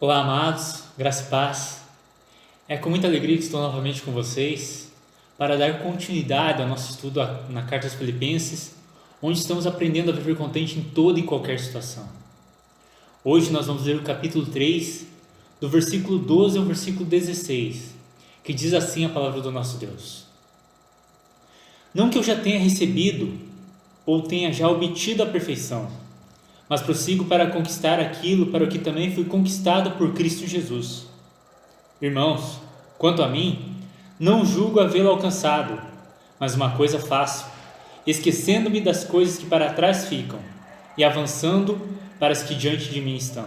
Olá, amados, graça e paz. É com muita alegria que estou novamente com vocês para dar continuidade ao nosso estudo na Carta aos Filipenses, onde estamos aprendendo a viver contente em toda e qualquer situação. Hoje nós vamos ler o capítulo 3, do versículo 12 ao versículo 16, que diz assim a palavra do nosso Deus: Não que eu já tenha recebido ou tenha já obtido a perfeição, mas prossigo para conquistar aquilo para o que também fui conquistado por Cristo Jesus. Irmãos, quanto a mim, não julgo havê-lo alcançado, mas uma coisa faço, esquecendo-me das coisas que para trás ficam e avançando para as que diante de mim estão.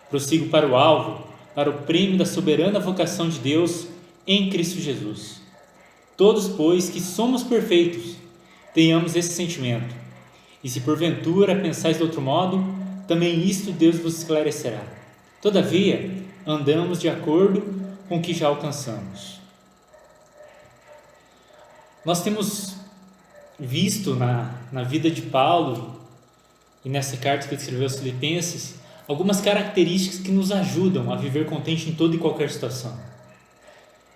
Prossigo para o alvo, para o prêmio da soberana vocação de Deus em Cristo Jesus. Todos, pois, que somos perfeitos, tenhamos esse sentimento. E se porventura pensais de outro modo, também isto Deus vos esclarecerá. Todavia, andamos de acordo com o que já alcançamos. Nós temos visto na vida de Paulo e nessa carta que ele escreveu aos Filipenses algumas características que nos ajudam a viver contente em toda e qualquer situação.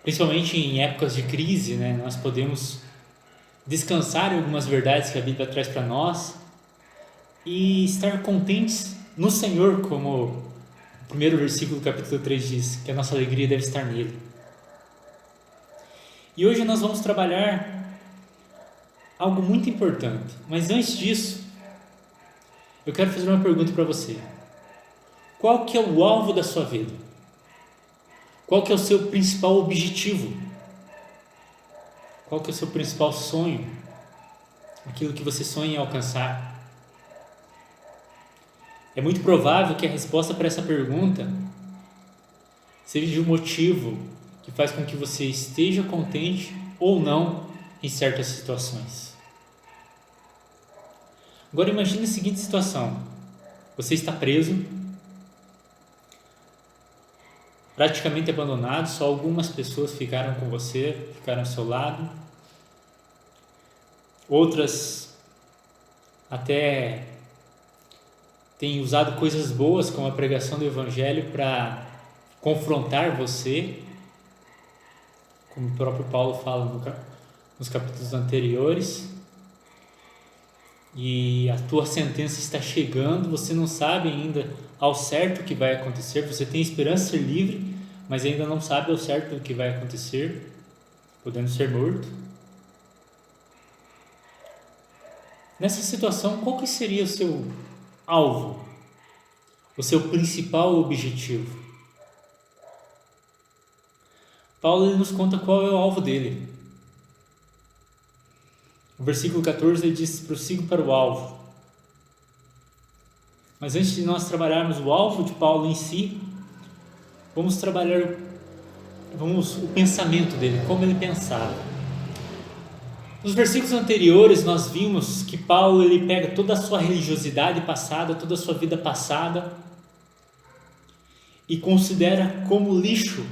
Principalmente em épocas de crise, nós podemos descansar em algumas verdades que a Bíblia traz para nós e estar contentes no Senhor, como o primeiro versículo do capítulo 3 diz, que a nossa alegria deve estar nele. E hoje nós vamos trabalhar algo muito importante, mas antes disso, eu quero fazer uma pergunta para você. Qual que é o alvo da sua vida? Qual que é o seu principal objetivo? Qual que é o seu principal sonho? Aquilo que você sonha em alcançar? É muito provável que a resposta para essa pergunta seja de um motivo que faz com que você esteja contente ou não em certas situações. Agora imagine a seguinte situação: você está preso, praticamente abandonado, só algumas pessoas ficaram com você, ficaram ao seu lado, outras até têm usado coisas boas como a pregação do Evangelho para confrontar você, como o próprio Paulo fala nos capítulos anteriores, e a tua sentença está chegando, você não sabe ainda ao certo o que vai acontecer, você tem esperança de ser livre, mas ainda não sabe ao certo o que vai acontecer, podendo ser morto. Nessa situação, qual que seria o seu alvo, o seu principal objetivo? Paulo ele nos conta qual é o alvo dele. No versículo 14 ele diz: prossigo para o alvo. Mas antes de nós trabalharmos o alvo de Paulo em si, vamos trabalhar o pensamento dele, como ele pensava. Nos versículos anteriores nós vimos que Paulo ele pega toda a sua religiosidade passada, toda a sua vida passada e considera como lixo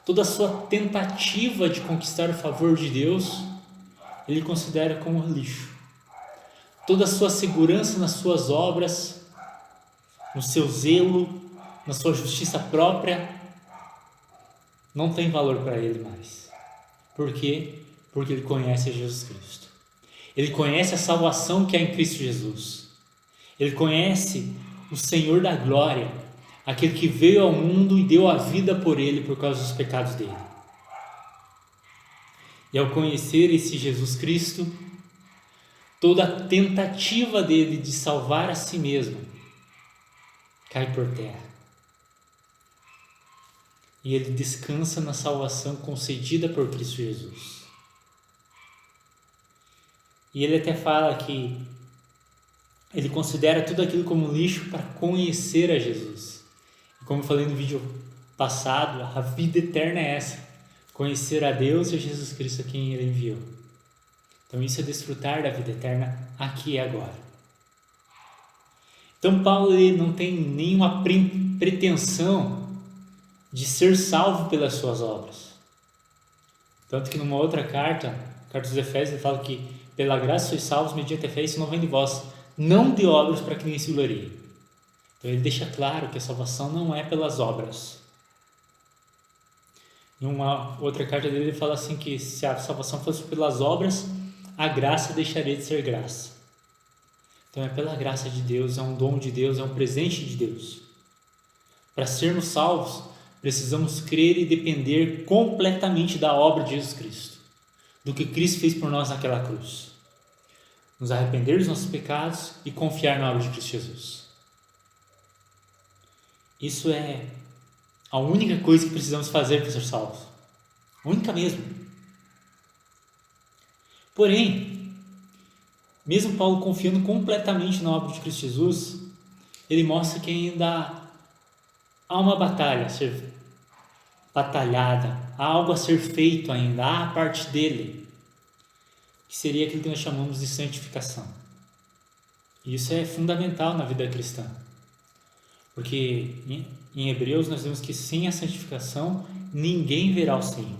toda a sua tentativa de conquistar o favor de Deus. Ele considera como lixo. Toda a sua segurança nas suas obras, no seu zelo, na sua justiça própria, não tem valor para ele mais. Por quê? Porque ele conhece Jesus Cristo. Ele conhece a salvação que há em Cristo Jesus. Ele conhece o Senhor da glória, aquele que veio ao mundo e deu a vida por ele por causa dos pecados dele. E ao conhecer esse Jesus Cristo, toda a tentativa dele de salvar a si mesmo cai por terra. E ele descansa na salvação concedida por Cristo Jesus. E ele até fala que ele considera tudo aquilo como lixo para conhecer a Jesus. E como eu falei no vídeo passado, a vida eterna é essa: conhecer a Deus e a Jesus Cristo a quem ele enviou. Então isso é desfrutar da vida eterna aqui e agora. Então Paulo ele não tem nenhuma pretensão de ser salvo pelas suas obras. Tanto que numa outra carta dos Efésios, ele fala que pela graça sois salvos mediante a fé, isso não vem de vós, não de obras para que ninguém se glorie. Então ele deixa claro que a salvação não é pelas obras. Em uma outra carta dele ele fala assim que se a salvação fosse pelas obras, a graça deixaria de ser graça. Então é pela graça de Deus, é um dom de Deus, é um presente de Deus. Para sermos salvos, precisamos crer e depender completamente da obra de Jesus Cristo, do que Cristo fez por nós naquela cruz. Nos arrepender dos nossos pecados e confiar na obra de Cristo Jesus. Isso é a única coisa que precisamos fazer para ser salvos. A única mesmo. Porém, mesmo Paulo confiando completamente na obra de Cristo Jesus, ele mostra que ainda há uma batalha a ser batalhada, há algo a ser feito ainda, há a parte dele, que seria aquilo que nós chamamos de santificação. E isso é fundamental na vida cristã. Porque em Hebreus nós vemos que sem a santificação ninguém verá o Senhor.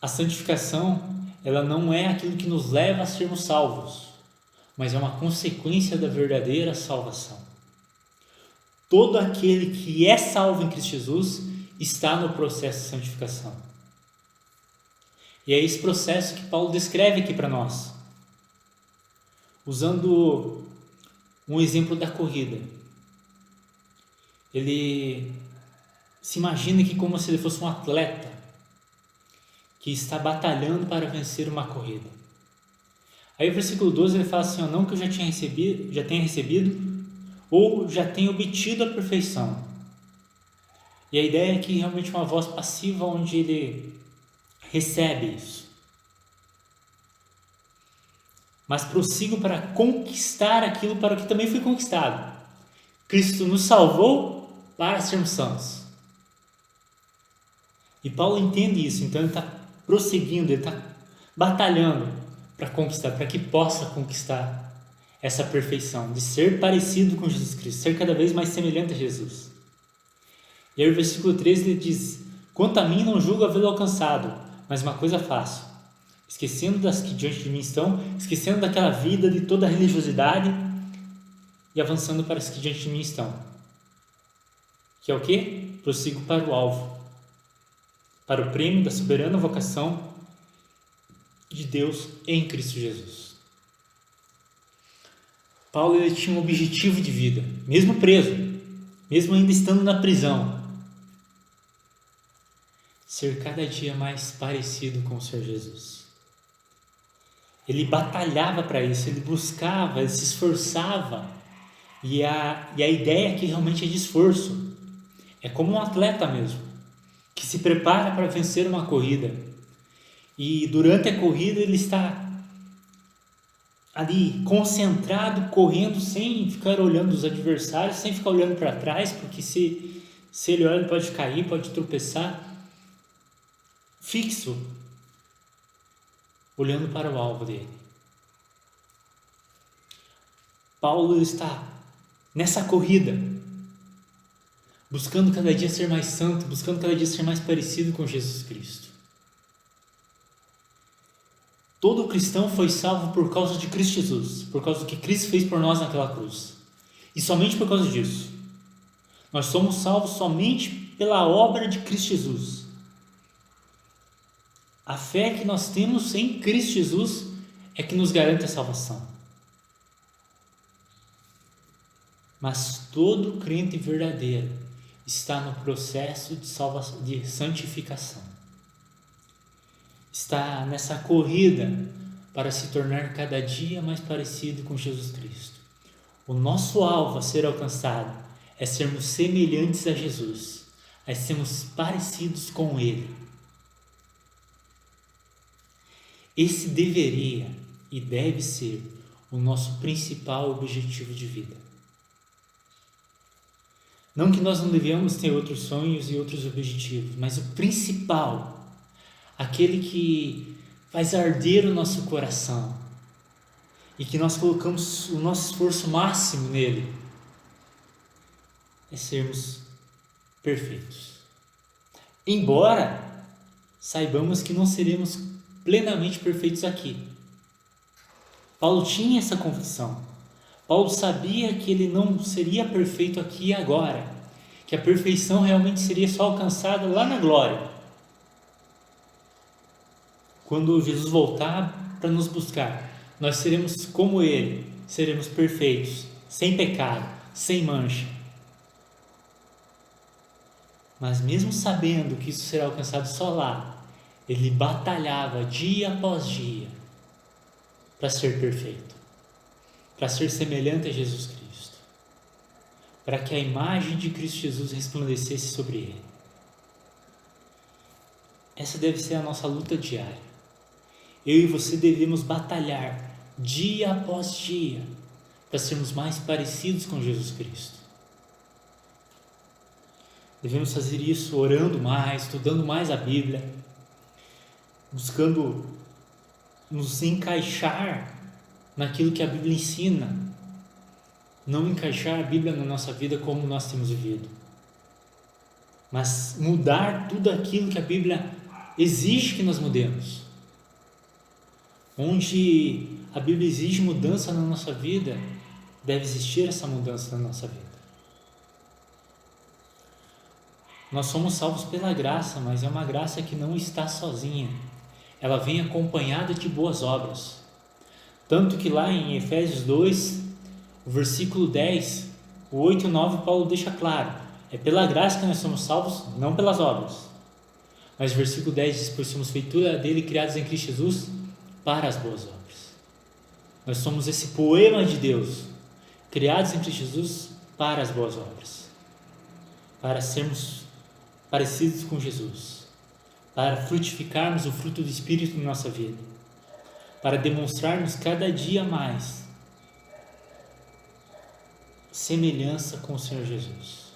A santificação, ela não é aquilo que nos leva a sermos salvos, mas é uma consequência da verdadeira salvação. Todo aquele que é salvo em Cristo Jesus está no processo de santificação. E é esse processo que Paulo descreve aqui para nós, usando um exemplo da corrida. Ele se imagina que como se ele fosse um atleta que está batalhando para vencer uma corrida. Aí o versículo 12 ele fala assim, não que eu já tenha recebido ou já tenha obtido a perfeição. E a ideia é que realmente uma voz passiva onde ele recebe isso. Mas prossigo para conquistar aquilo para o que também foi conquistado. Cristo nos salvou para sermos santos. E Paulo entende isso, então ele está prosseguindo, ele está batalhando para conquistar, para que possa conquistar essa perfeição, de ser parecido com Jesus Cristo, ser cada vez mais semelhante a Jesus. E aí o versículo 13 ele diz, quanto a mim não julgo havê-lo alcançado, mas uma coisa faço, esquecendo das que diante de mim estão, esquecendo daquela vida de toda a religiosidade e avançando para as que diante de mim estão. Que é o quê? Prossigo para o alvo, para o prêmio da soberana vocação de Deus em Cristo Jesus. Paulo ele tinha um objetivo de vida, mesmo preso, mesmo ainda estando na prisão, ser cada dia mais parecido com o Senhor Jesus. Ele batalhava para isso, ele buscava, ele se esforçava. E a ideia aqui realmente é de esforço. É como um atleta mesmo, que se prepara para vencer uma corrida. E durante a corrida ele está ali concentrado, correndo, sem ficar olhando os adversários, sem ficar olhando para trás, porque se ele olha ele pode cair, pode tropeçar. Fixo, olhando para o alvo dele. Paulo está nessa corrida, buscando cada dia ser mais santo, buscando cada dia ser mais parecido com Jesus Cristo. Todo cristão foi salvo por causa de Cristo Jesus, por causa do que Cristo fez por nós naquela cruz. E somente por causa disso. Nós somos salvos somente pela obra de Cristo Jesus. A fé que nós temos em Cristo Jesus é que nos garante a salvação. Mas todo crente verdadeiro está no processo de salvação, de santificação. Está nessa corrida para se tornar cada dia mais parecido com Jesus Cristo. O nosso alvo a ser alcançado é sermos semelhantes a Jesus, é sermos parecidos com Ele. Esse deveria e deve ser o nosso principal objetivo de vida. Não que nós não devemos ter outros sonhos e outros objetivos, mas o principal, aquele que faz arder o nosso coração e que nós colocamos o nosso esforço máximo nele, é sermos perfeitos. Embora saibamos que não seremos plenamente perfeitos aqui. Paulo tinha essa convicção. Paulo sabia que ele não seria perfeito aqui e agora, que a perfeição realmente seria só alcançada lá na glória, quando Jesus voltar para nos buscar. Nós seremos como Ele, seremos perfeitos, sem pecado, sem mancha. Mas mesmo sabendo que isso será alcançado só lá, ele batalhava dia após dia para ser perfeito, para ser semelhante a Jesus Cristo, para que a imagem de Cristo Jesus resplandecesse sobre ele. Essa deve ser a nossa luta diária. Eu e você devemos batalhar dia após dia para sermos mais parecidos com Jesus Cristo. Devemos fazer isso orando mais, estudando mais a Bíblia, buscando nos encaixar naquilo que a Bíblia ensina, não encaixar a Bíblia na nossa vida como nós temos vivido, mas mudar tudo aquilo que a Bíblia exige que nós mudemos. Onde a Bíblia exige mudança na nossa vida, deve existir essa mudança na nossa vida. Nós somos salvos pela graça, mas é uma graça que não está sozinha. Ela vem acompanhada de boas obras. Tanto que lá em Efésios 2, o versículo 10, o 8 e o 9, Paulo deixa claro: é pela graça que nós somos salvos, não pelas obras. Mas o versículo 10 diz: pois somos feitura dele, criados em Cristo Jesus, para as boas obras. Nós somos esse poema de Deus, criados em Cristo Jesus para as boas obras, para sermos parecidos com Jesus, para frutificarmos o fruto do Espírito na nossa vida, para demonstrarmos cada dia mais semelhança com o Senhor Jesus.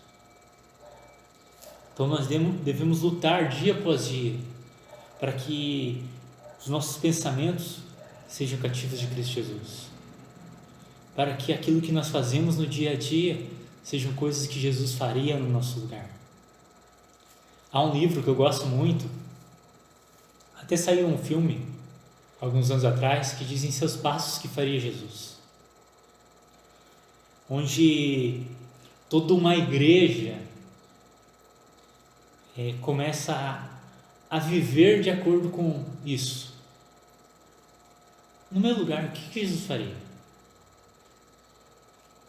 Então nós devemos lutar dia após dia para que os nossos pensamentos sejam cativos de Cristo Jesus, para que aquilo que nós fazemos no dia a dia sejam coisas que Jesus faria no nosso lugar. Há um livro que eu gosto muito, até saiu um filme alguns anos atrás, que diz: Em Seus Passos que faria Jesus, onde toda uma igreja começa a viver de acordo com isso. No meu lugar, o que Jesus faria?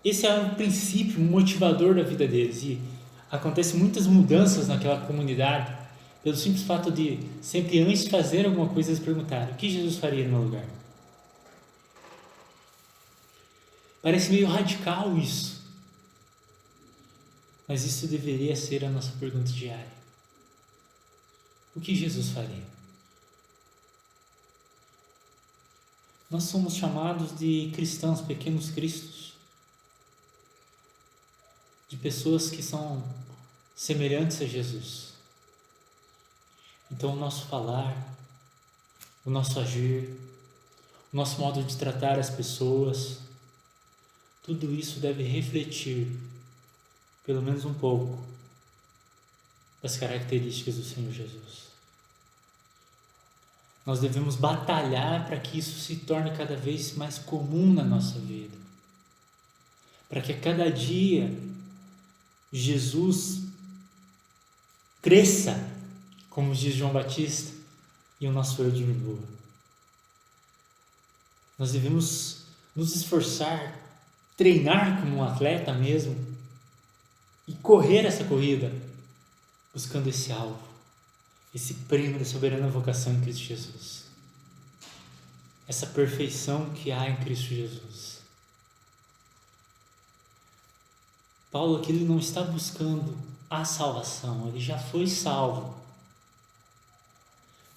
Esse é um princípio, um motivador da vida deles, e acontecem muitas mudanças naquela comunidade pelo simples fato de sempre antes de fazer alguma coisa eles perguntarem: o que Jesus faria no meu lugar? Parece meio radical isso, mas isso deveria ser a nossa pergunta diária: o que Jesus faria? Nós somos chamados de cristãos, pequenos cristos, de pessoas que são semelhantes a Jesus. Então o nosso falar, o nosso agir, o nosso modo de tratar as pessoas, tudo isso deve refletir, pelo menos um pouco, das características do Senhor Jesus. Nós devemos batalhar para que isso se torne cada vez mais comum na nossa vida, para que a cada dia Jesus cresça, como diz João Batista, e o nosso eu diminua. Nós devemos nos esforçar, treinar como um atleta mesmo, e correr essa corrida, buscando esse alvo, esse prêmio da soberana vocação em Cristo Jesus, essa perfeição que há em Cristo Jesus. Paulo aqui ele não está buscando a salvação, ele já foi salvo.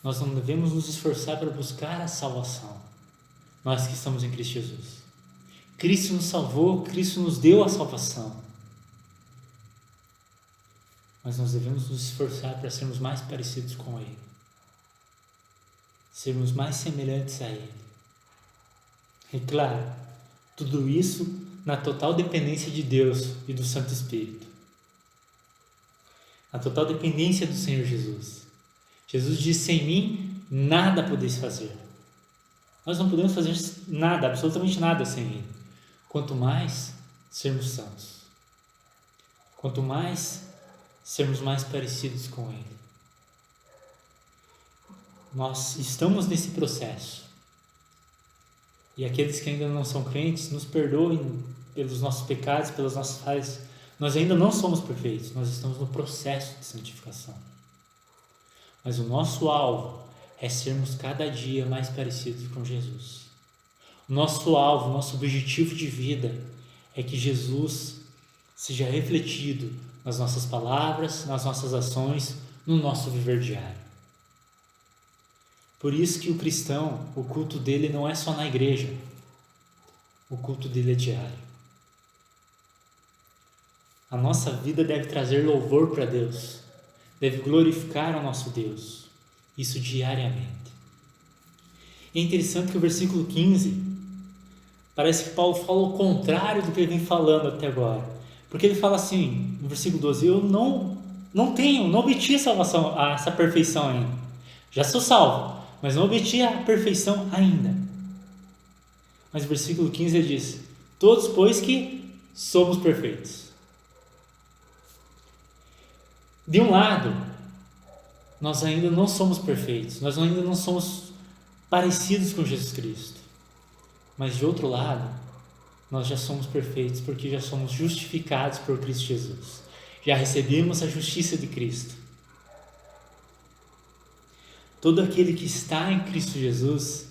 Nós não devemos nos esforçar para buscar a salvação, nós que estamos em Cristo Jesus. Cristo nos salvou, Cristo nos deu a salvação. Mas nós devemos nos esforçar para sermos mais parecidos com Ele, sermos mais semelhantes a Ele. E claro, tudo isso na total dependência de Deus e do Santo Espírito. A total dependência do Senhor Jesus. Jesus disse: sem mim, nada podeis fazer. Nós não podemos fazer nada, absolutamente nada sem Ele. quanto mais sermos santos, quanto mais sermos mais parecidos com Ele. Nós estamos nesse processo. E aqueles que ainda não são crentes, nos perdoem pelos nossos pecados, pelas nossas falhas. Nós ainda não somos perfeitos, nós estamos no processo de santificação. Mas o nosso alvo é sermos cada dia mais parecidos com Jesus. O nosso alvo, o nosso objetivo de vida é que Jesus seja refletido nas nossas palavras, nas nossas ações, no nosso viver diário. Por isso que o cristão, o culto dele não é só na igreja, o culto dele é diário. A nossa vida deve trazer louvor para Deus, deve glorificar ao nosso Deus, isso diariamente. E é interessante que o versículo 15, parece que Paulo fala o contrário do que ele vem falando até agora, porque ele fala assim, no versículo 12, eu não obti a salvação, essa perfeição ainda, já sou salvo, mas não obti a perfeição ainda. Mas no versículo 15 ele diz, todos pois que somos perfeitos. De um lado, nós ainda não somos perfeitos, nós ainda não somos parecidos com Jesus Cristo. Mas de outro lado, nós já somos perfeitos porque já somos justificados por Cristo Jesus. Já recebemos a justiça de Cristo. Todo aquele que está em Cristo Jesus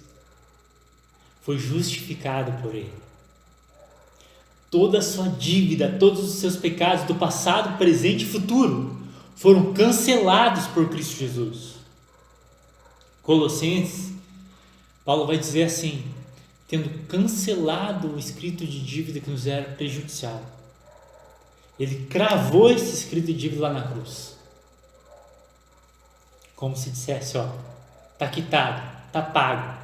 foi justificado por Ele. Toda a sua dívida, todos os seus pecados do passado, presente e futuro foram cancelados por Cristo Jesus. Colossenses, Paulo vai dizer assim, tendo cancelado o escrito de dívida que nos era prejudicial. Ele cravou esse escrito de dívida lá na cruz. Como se dissesse, está quitado, está pago.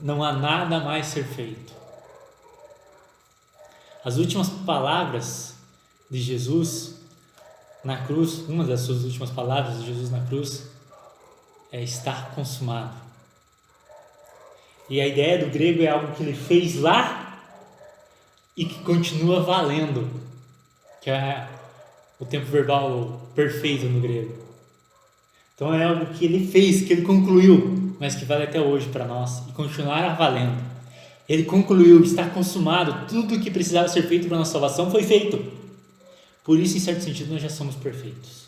Não há nada mais a ser feito. As últimas palavras de Jesus na cruz, uma das suas últimas palavras de Jesus na cruz é estar consumado. E a ideia do grego é algo que ele fez lá e que continua valendo, que é o tempo verbal perfeito no grego. Então é algo que ele fez, que ele concluiu, mas que vale até hoje para nós e continuará valendo. Ele concluiu, está consumado, tudo o que precisava ser feito para a nossa salvação foi feito. Por isso, em certo sentido, nós já somos perfeitos.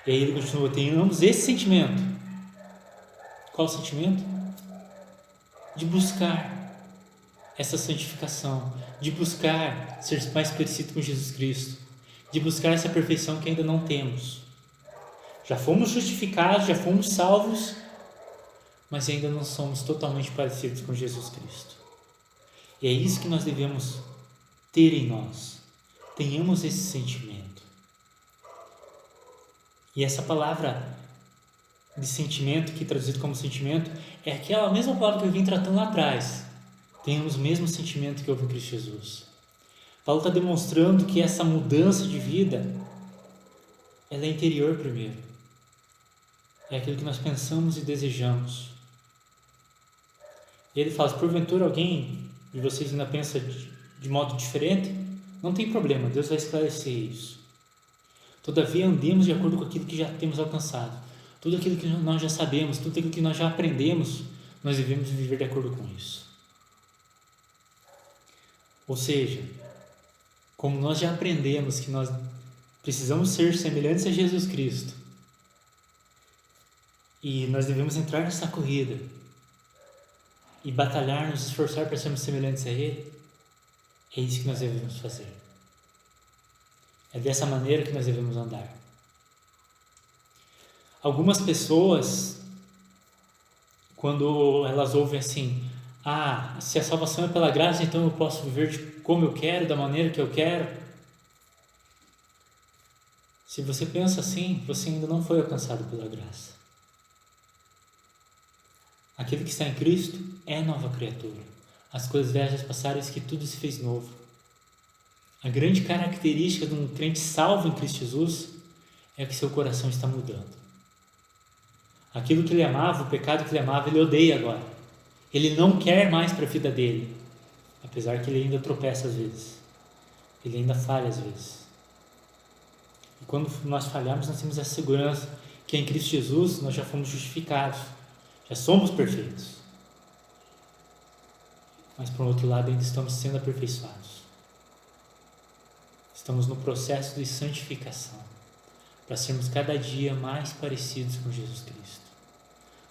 E aí ele continua, tenhamos esse sentimento. Qual o sentimento? De buscar essa santificação, de buscar ser mais parecido com Jesus Cristo, de buscar essa perfeição que ainda não temos. Já fomos justificados, já fomos salvos, mas ainda não somos totalmente parecidos com Jesus Cristo. E é isso que nós devemos ter em nós. Tenhamos esse sentimento. E essa palavra de sentimento, que traduzido como sentimento, é aquela mesma palavra que eu vim tratando lá atrás. Tenhamos o mesmo sentimento que houve em Cristo Jesus. Paulo está demonstrando que essa mudança de vida, ela é interior primeiro. É aquilo que nós pensamos e desejamos. E ele fala, se porventura alguém de vocês ainda pensa de modo diferente, não tem problema, Deus vai esclarecer isso. Todavia andemos de acordo com aquilo que já temos alcançado. Tudo aquilo que nós já sabemos, tudo aquilo que nós já aprendemos, nós devemos viver de acordo com isso. Ou seja, como nós já aprendemos que nós precisamos ser semelhantes a Jesus Cristo, e nós devemos entrar nessa corrida e batalhar, nos esforçar para sermos semelhantes a Ele, é isso que nós devemos fazer. É dessa maneira que nós devemos andar. Algumas pessoas, quando elas ouvem assim, se a salvação é pela graça, então eu posso viver como eu quero, da maneira que eu quero. Se você pensa assim, você ainda não foi alcançado pela graça. Aquele que está em Cristo é nova criatura. As coisas velhas passaram, eis que tudo se fez novo. A grande característica de um crente salvo em Cristo Jesus é que seu coração está mudando. Aquilo que ele amava, o pecado que ele amava, ele odeia agora. Ele não quer mais para a vida dele, apesar que ele ainda tropeça às vezes, ele ainda falha às vezes. E quando nós falhamos, nós temos essa segurança que em Cristo Jesus nós já fomos justificados, já somos perfeitos. Mas por outro lado ainda estamos sendo aperfeiçoados. Estamos no processo de santificação, para sermos cada dia mais parecidos com Jesus Cristo,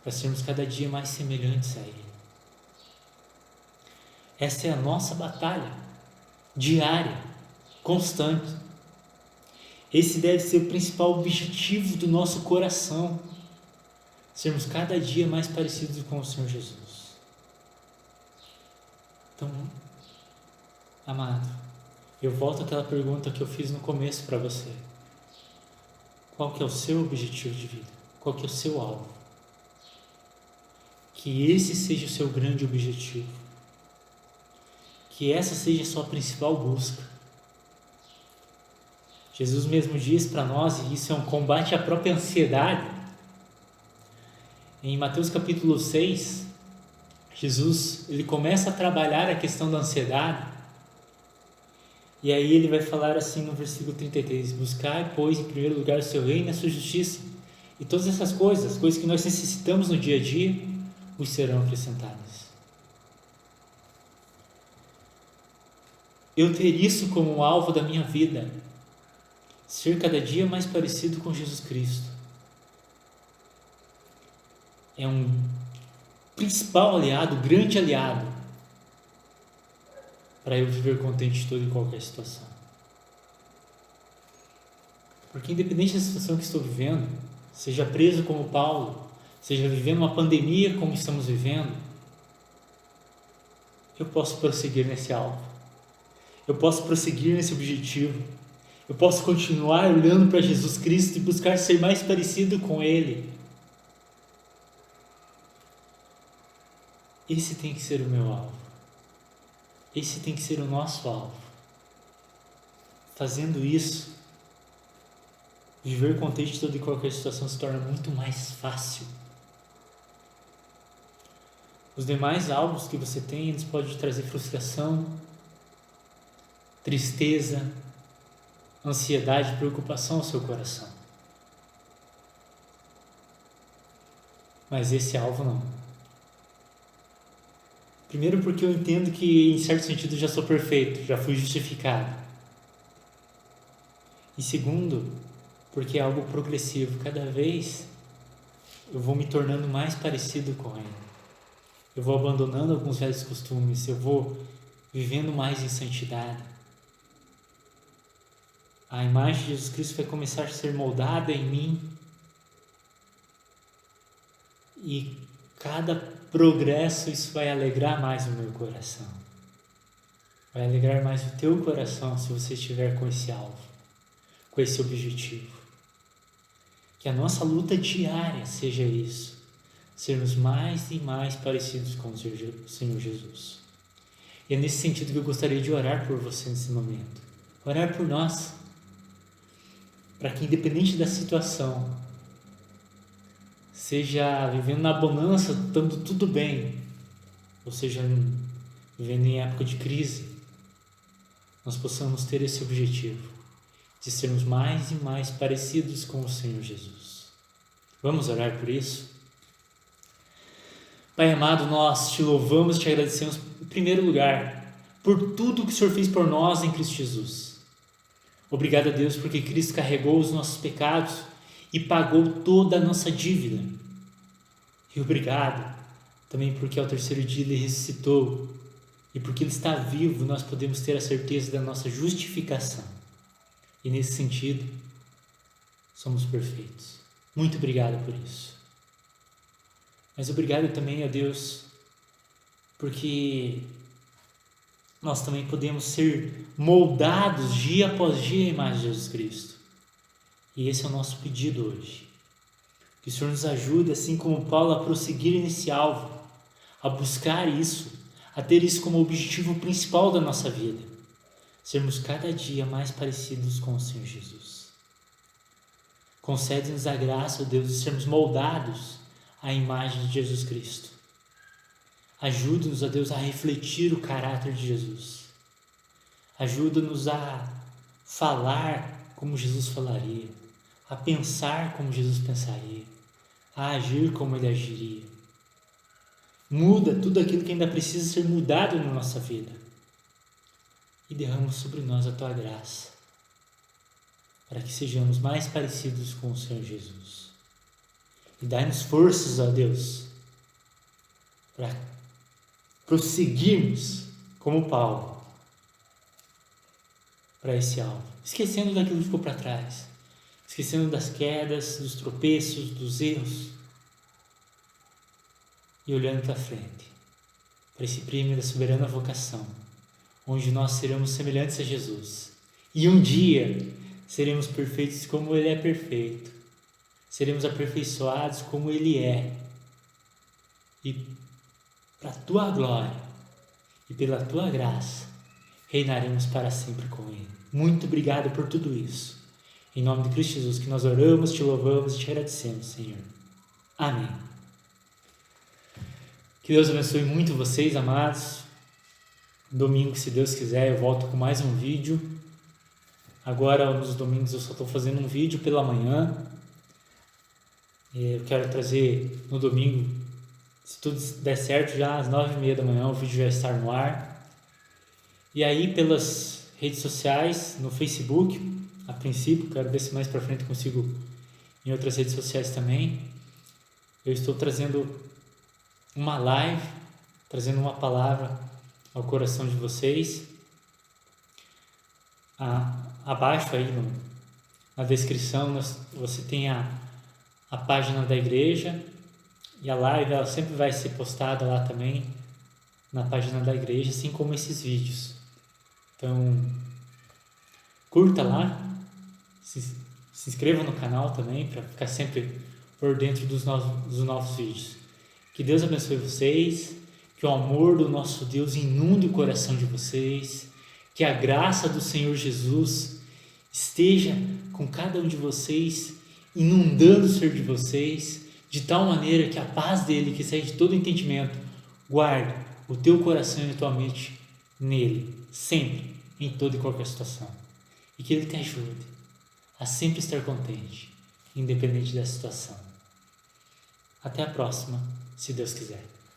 para sermos cada dia mais semelhantes a Ele. Essa é a nossa batalha diária, constante. Esse deve ser o principal objetivo do nosso coração, sermos cada dia mais parecidos com o Senhor Jesus. Então, amado, eu volto àquela pergunta que eu fiz no começo para você. Qual que é o seu objetivo de vida? Qual que é o seu alvo? Que esse seja o seu grande objetivo. Que essa seja a sua principal busca. Jesus mesmo diz para nós, e isso é um combate à própria ansiedade. Em Mateus capítulo 6, Jesus ele começa a trabalhar a questão da ansiedade. E aí ele vai falar assim no versículo 33, buscai, pois, em primeiro lugar o seu reino e a sua justiça, e todas essas coisas, as coisas que nós necessitamos no dia a dia, vos serão acrescentadas. Eu ter isso como alvo da minha vida, ser cada dia mais parecido com Jesus Cristo, é um principal aliado, grande aliado, para eu viver contente em toda e qualquer situação. Porque independente da situação que estou vivendo, seja preso como Paulo, seja vivendo uma pandemia como estamos vivendo, eu posso prosseguir nesse alvo, eu posso prosseguir nesse objetivo, eu posso continuar olhando para Jesus Cristo e buscar ser mais parecido com Ele. Esse tem que ser o meu alvo. Esse tem que ser o nosso alvo. Fazendo isso, viver contente de toda e qualquer situação se torna muito mais fácil. Os demais alvos que você tem, eles podem trazer frustração, tristeza, ansiedade, preocupação ao seu coração. Mas esse alvo não. Primeiro porque eu entendo que em certo sentido já sou perfeito, já fui justificado. E segundo, porque é algo progressivo. Cada vez eu vou me tornando mais parecido com Ele. Eu vou abandonando alguns velhos costumes, eu vou vivendo mais em santidade. A imagem de Jesus Cristo vai começar a ser moldada em mim. E cada progresso, isso vai alegrar mais o meu coração. Vai alegrar mais o teu coração se você estiver com esse alvo, com esse objetivo. Que a nossa luta diária seja isso. Sermos mais e mais parecidos com o Senhor Jesus. E é nesse sentido que eu gostaria de orar por você nesse momento. Orar por nós. Para que independente da situação, seja vivendo na bonança, estando tudo bem, ou seja, vivendo em época de crise, nós possamos ter esse objetivo de sermos mais e mais parecidos com o Senhor Jesus. Vamos orar por isso? Pai amado, nós te louvamos e te agradecemos em primeiro lugar por tudo que o Senhor fez por nós em Cristo Jesus. Obrigado a Deus porque Cristo carregou os nossos pecados e pagou toda a nossa dívida. E obrigado também porque ao terceiro dia Ele ressuscitou e porque Ele está vivo, nós podemos ter a certeza da nossa justificação. E nesse sentido, somos perfeitos. Muito obrigado por isso. Mas obrigado também a Deus porque nós também podemos ser moldados dia após dia à imagem de Jesus Cristo. E esse é o nosso pedido hoje. Que o Senhor nos ajude, assim como Paulo, a prosseguir nesse alvo, a buscar isso, a ter isso como objetivo principal da nossa vida. Sermos cada dia mais parecidos com o Senhor Jesus. Concede-nos a graça, ó Deus, de sermos moldados à imagem de Jesus Cristo. Ajuda-nos, ó Deus, a refletir o caráter de Jesus. Ajuda-nos a falar como Jesus falaria, a pensar como Jesus pensaria, a agir como Ele agiria. Muda tudo aquilo que ainda precisa ser mudado na nossa vida e derrama sobre nós a Tua graça, para que sejamos mais parecidos com o Senhor Jesus. E dai-nos forças, ó Deus, para prosseguirmos como Paulo para esse alvo, esquecendo daquilo que ficou para trás, esquecendo das quedas, dos tropeços, dos erros e olhando para frente, para esse prêmio da soberana vocação, onde nós seremos semelhantes a Jesus e um dia seremos perfeitos como Ele é perfeito, seremos aperfeiçoados como Ele é, e para a Tua glória e pela Tua graça reinaremos para sempre com Ele. Muito obrigado por tudo isso. Em nome de Cristo Jesus que nós oramos, Te louvamos e Te agradecemos, Senhor. Amém. Que Deus abençoe muito vocês, amados. Domingo, se Deus quiser, eu volto com mais um vídeo. Agora, nos domingos, eu só estou fazendo um vídeo pela manhã. Eu quero trazer no domingo, se tudo der certo, já às 9h30 da manhã o vídeo vai estar no ar. E aí, pelas redes sociais, no Facebook, a princípio, quero ver se mais para frente consigo em outras redes sociais também. Eu estou trazendo uma live, trazendo uma palavra ao coração de vocês. Abaixo aí na descrição você tem a página da igreja, e a live ela sempre vai ser postada lá também na página da igreja, assim como esses vídeos. Então, curta lá, se inscreva no canal também para ficar sempre por dentro dos novos vídeos. Que Deus abençoe vocês, que o amor do nosso Deus inunde o coração de vocês, que a graça do Senhor Jesus esteja com cada um de vocês, inundando o ser de vocês, de tal maneira que a paz dele, que excede todo entendimento, guarde o teu coração e a tua mente nele, sempre, em toda e qualquer situação. E que ele te ajude a sempre estar contente, independente da situação. Até a próxima, se Deus quiser.